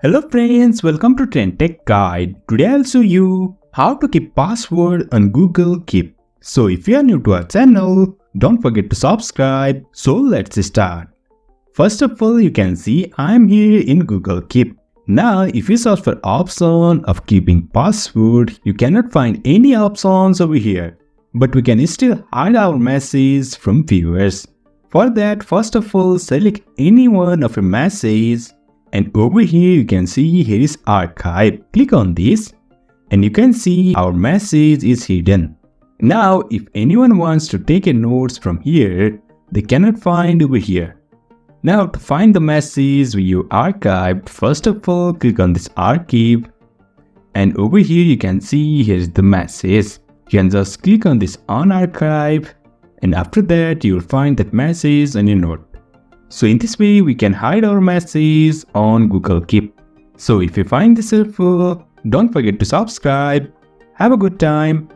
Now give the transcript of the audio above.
Hello friends, welcome to TrendTech Guide. Today I'll show you how to keep password on Google Keep. So if you are new to our channel, don't forget to subscribe. So let's start. First of all, you can see I'm here in Google Keep. Now if you search for option of keeping password, you cannot find any options over here. But we can still hide our message from viewers. For that, first of all, select any one of your messages. And over here you can see here is archive. Click on this and you can see our message is hidden. Now if anyone wants to take a notes from here, they cannot find over here. Now to find the message you archived, first of all click on this archive and over here you can see here is the message. You can just click on this on archive and after that you will find that message on your note. So in this way, we can hide our messages on Google Keep. So if you find this helpful, don't forget to subscribe. Have a good time.